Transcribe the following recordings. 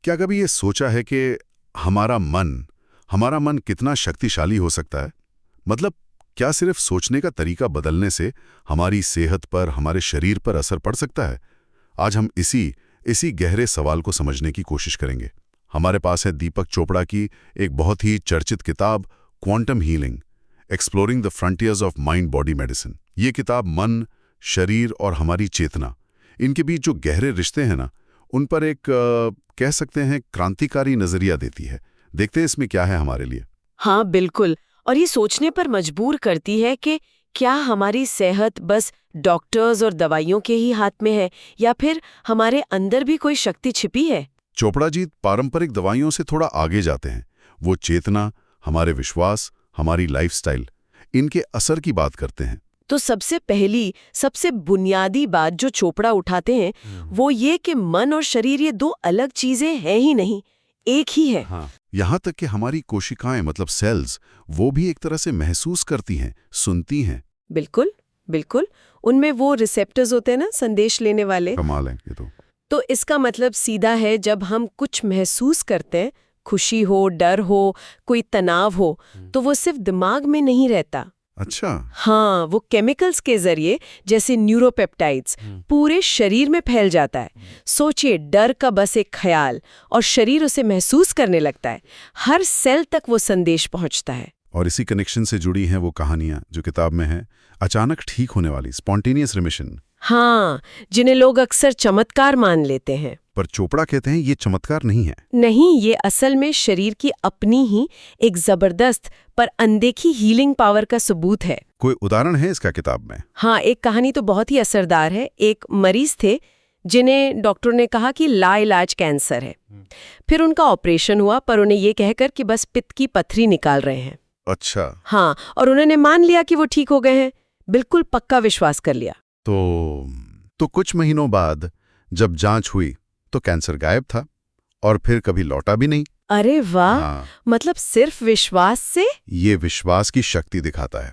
क्या कभी ये सोचा है कि हमारा मन कितना शक्तिशाली हो सकता है? मतलब क्या सिर्फ सोचने का तरीका बदलने से हमारी सेहत पर, हमारे शरीर पर असर पड़ सकता है? आज हम इसी गहरे सवाल को समझने की कोशिश करेंगे। हमारे पास है दीपक चोपड़ा की एक बहुत ही चर्चित किताब, quantum healing, exploring the frontiers of mind body medicine. ये किताब मन, शरीर और हमारी चेतना, इनके बीच जो गहरे रिश्ते हैं ना, उन पर एक कह सकते हैं क्रांतिकारी नजरिया देती है। देखते हैं इसमें क्या है हमारे लिए। हाँ बिल्कुल, और ये सोचने पर मजबूर करती है कि क्या हमारी सेहत बस डॉक्टर्स और दवाइयों के ही हाथ में है या फिर हमारे अंदर भी कोई शक्ति छिपी है। चोपड़ा जी पारंपरिक दवाइयों से थोड़ा आगे जाते हैं। वो चेतना, हमारे विश्वास, हमारी लाइफस्टाइल, इनके असर की बात करते हैं। तो सबसे पहली, सबसे बुनियादी बात जो चोपड़ा उठाते हैं वो ये कि मन और शरीर ये दो अलग चीजें हैं ही नहीं, एक ही है। हाँ, यहाँ तक कि हमारी कोशिकाएं मतलब सेल्स, वो भी एक तरह से महसूस करती हैं, सुनती हैं। बिल्कुल बिल्कुल, उनमें वो रिसेप्टर्स होते हैं ना, संदेश लेने वाले। कमाल है ये तो इसका मतलब सीधा है, जब हम कुछ महसूस करते हैं, खुशी हो, डर हो, कोई तनाव हो, तो वो सिर्फ दिमाग में नहीं रहता। अच्छा। हाँ, वो केमिकल्स के जरिए, जैसे न्यूरोपेप्टाइड्स, पूरे शरीर में फैल जाता है। सोचिए, डर का बस एक ख्याल और शरीर उसे महसूस करने लगता है। हर सेल तक वो संदेश पहुंचता है। और इसी कनेक्शन से जुड़ी हैं वो कहानियां जो किताब में हैं, अचानक ठीक होने वाली स्पॉन्टेनियस रिमिशन। हाँ, जिन्हें लोग अक्सर चमत्कार मान लेते हैं। पर चोपड़ा कहते हैं ये चमत्कार नहीं है। नहीं, ये असल में शरीर की अपनी ही एक जबरदस्त पर अनदेखी हीलिंग पावर का सबूत है। कोई उदाहरण है इसका किताब में? हाँ, एक कहानी तो बहुत ही असरदार है। एक मरीज थे जिन्हें डॉक्टर ने कहा कि लाइलाज कैंसर है। फिर उनका ऑपरेशन हुआ, पर उन्हें ये कहकर कि बस पित्त की पथरी निकाल रहे हैं। अच्छा। हाँ, और उन्होंने मान लिया कि वो ठीक हो गए हैं, बिल्कुल पक्का विश्वास कर लिया। तो कुछ महीनों बाद जब जांच हुई तो कैंसर गायब था और फिर कभी लौटा भी नहीं। अरे वाह। हाँ, मतलब सिर्फ विश्वास से? ये विश्वास की शक्ति दिखाता है।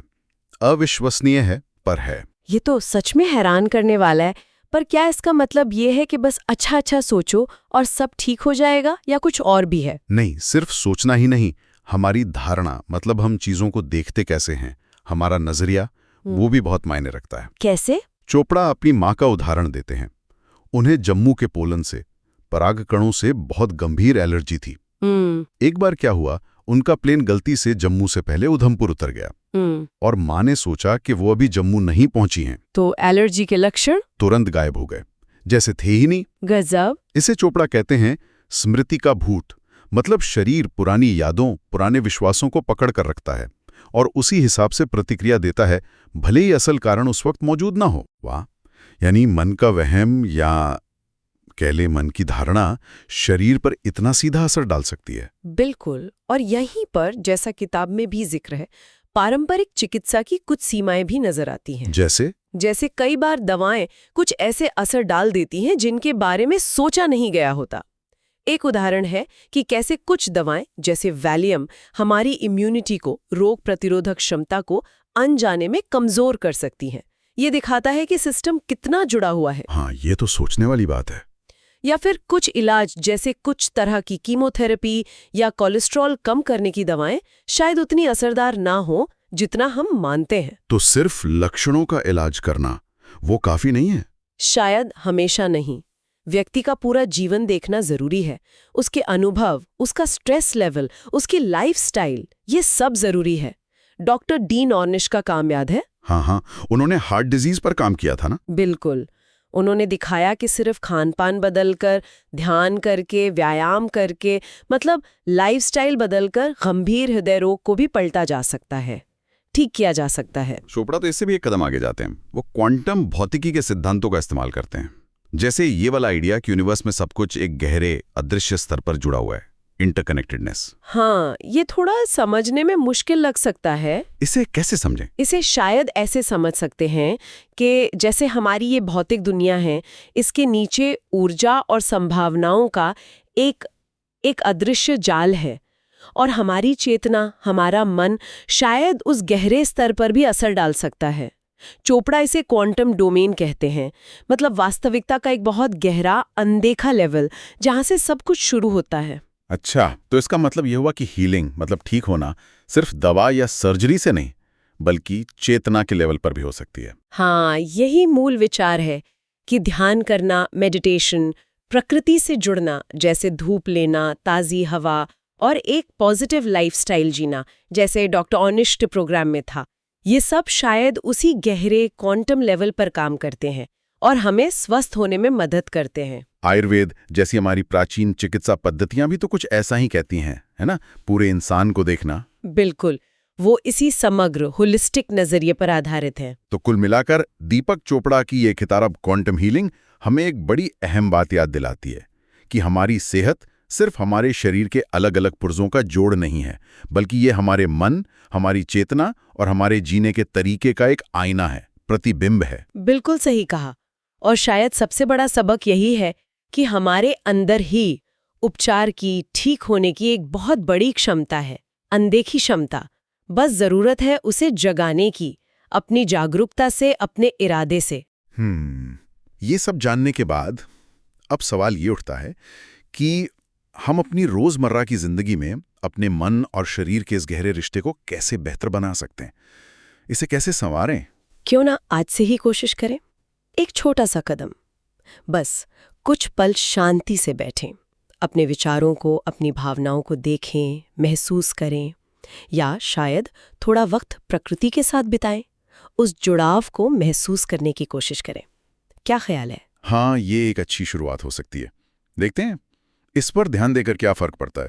अविश्वसनीय है पर है। ये तो सच में हैरान करने वाला है। पर क्या इसका मतलब ये है कि बस अच्छा सोचो और सब ठीक हो जाएगा, या कुछ और भी है? नहीं, सिर्फ सोचना ही नहीं, हमारी धारणा, मतलब हम चीजों को देखते कैसे हैं, हमारा नजरिया, वो भी बहुत मायने रखता है। कैसे? चोपड़ा अपनी माँ का उदाहरण देते हैं। उन्हें जम्मू के पोलन से परागकणों से बहुत गंभीर एलर्जी थी। एक बार क्या हुआ, उनका प्लेन गलती से जम्मू से पहले उधमपुर उतर गया और माँ ने सोचा कि वो अभी जम्मू नहीं पहुंची हैं। तो एलर्जी के लक्षण तुरंत गायब हो गए, जैसे थे ही नहीं। गजब। इसे चोपड़ा कहते हैं स्मृति का भूत। मतलब शरीर पुरानी यादों, पुराने विश्वासों को पकड़ कर रखता है और उसी हिसाब से प्रतिक्रिया देता है, भले ही असल कारण उस वक्त मौजूद ना हो। वाह! यानी मन का वहम या कह ले मन की धारणा शरीर पर इतना सीधा असर डाल सकती है। बिल्कुल। और यहीं पर, जैसा किताब में भी जिक्र है, पारंपरिक चिकित्सा की कुछ सीमाएं भी नजर आती हैं। जैसे कई बार दवाएं कुछ ऐसे असर डाल देती हैं जिनके बारे में सोचा नहीं गया होता। एक उदाहरण है कि कैसे कुछ दवाएं, जैसे वैलियम, हमारी इम्यूनिटी को, रोग प्रतिरोधक क्षमता को अनजाने में कमजोर कर सकती हैं। ये दिखाता है कि सिस्टम कितना जुड़ा हुआ है। हाँ, ये तो सोचने वाली बात है। या फिर कुछ इलाज, जैसे कुछ तरह की कीमोथेरेपी या कोलेस्ट्रॉल कम करने की दवाएं, शायद उतनी असरदार ना हो जितना हम मानते हैं। तो सिर्फ लक्षणों का इलाज करना वो काफी नहीं है? शायद हमेशा नहीं। व्यक्ति का पूरा जीवन देखना जरूरी है। उसके अनुभव, उसका स्ट्रेस लेवल, उसकी लाइफस्टाइल, ये सब जरूरी है। डॉक्टर डीन ऑर्निश का काम याद है? हाँ, उन्होंने हार्ट डिजीज पर काम किया था ना? बिल्कुल। उन्होंने दिखाया कि सिर्फ खानपान बदलकर, ध्यान करके, व्यायाम करके, मतलब लाइफस्टाइल बदलकर गंभीर हृदय रोग को भी पलटा जा सकता है, ठीक किया जा सकता है। चोपड़ा तो इससे भी एक कदम आगे जाते हैं। वो क्वांटम भौतिकी के सिद्धांतों का इस्तेमाल करते हैं। जैसे ये वाला आइडिया कि यूनिवर्स में सब कुछ एक गहरे अदृश्य स्तर पर जुड़ा हुआ है, इंटरकनेक्टेडनेस। हाँ, ये थोड़ा समझने में मुश्किल लग सकता है। इसे कैसे समझें? इसे शायद ऐसे समझ सकते हैं कि जैसे हमारी ये भौतिक दुनिया है, इसके नीचे ऊर्जा और संभावनाओं का एक अदृश्य जाल है, और हमारी चेतना, हमारा मन शायद उस गहरे स्तर पर भी असर डाल सकता है। चोपड़ा इसे क्वांटम डोमेन कहते हैं, मतलब वास्तविकता का एक बहुत गहरा अनदेखा लेवल जहां से सब कुछ शुरू होता है। अच्छा, तो इसका मतलब यह हुआ कि हीलिंग मतलब ठीक होना सिर्फ दवा या सर्जरी से नहीं बल्कि चेतना के लेवल पर भी हो सकती है। हाँ, यही मूल विचार है कि ध्यान करना, मेडिटेशन, प्रकृति से जुड़ना जैसे धूप लेना, ताज़ी हवा और एक पॉजिटिव लाइफस्टाइल जीना जैसे डॉक्टर ऑनिस्ट प्रोग्राम में था, ये सब शायद उसी गहरे क्वांटम लेवल पर काम करते हैं और हमें स्वस्थ होने में मदद करते हैं। आयुर्वेद जैसी हमारी प्राचीन चिकित्सा पद्धतियां भी तो कुछ ऐसा ही कहती हैं, है ना? पूरे इंसान को देखना। बिल्कुल, वो इसी समग्र होलिस्टिक नजरिए पर आधारित है। तो कुल मिलाकर दीपक चोपड़ा की ये किताब क्वांटम हीलिंग हमें एक बड़ी अहम बात याद दिलाती है कि हमारी सेहत सिर्फ हमारे शरीर के अलग अलग पुर्जों का जोड़ नहीं है, बल्कि ये हमारे मन, हमारी चेतना और हमारे जीने के तरीके का एक आईना है, प्रतिबिंब है। बिल्कुल सही कहा। और शायद सबसे बड़ा सबक यही है कि हमारे अंदर ही उपचार की, ठीक होने की एक बहुत बड़ी क्षमता है, अनदेखी क्षमता। बस जरूरत है उसे जगाने की, अपनी जागरूकता से, अपने इरादे से। ये सब जानने के बाद अब सवाल ये उठता है कि हम अपनी रोजमर्रा की जिंदगी में अपने मन और शरीर के इस गहरे रिश्ते को कैसे बेहतर बना सकते हैं, इसे कैसे संवारें? क्यों ना आज से ही कोशिश करें? एक छोटा सा कदम, बस कुछ पल शांति से बैठें, अपने विचारों को, अपनी भावनाओं को देखें, महसूस करें, या शायद थोड़ा वक्त प्रकृति के साथ बिताएं, उस जुड़ाव को महसूस करने की कोशिश करें। क्या ख्याल है? हाँ, ये एक अच्छी शुरुआत हो सकती है। देखते हैं इस पर ध्यान देकर क्या फर्क पड़ता है।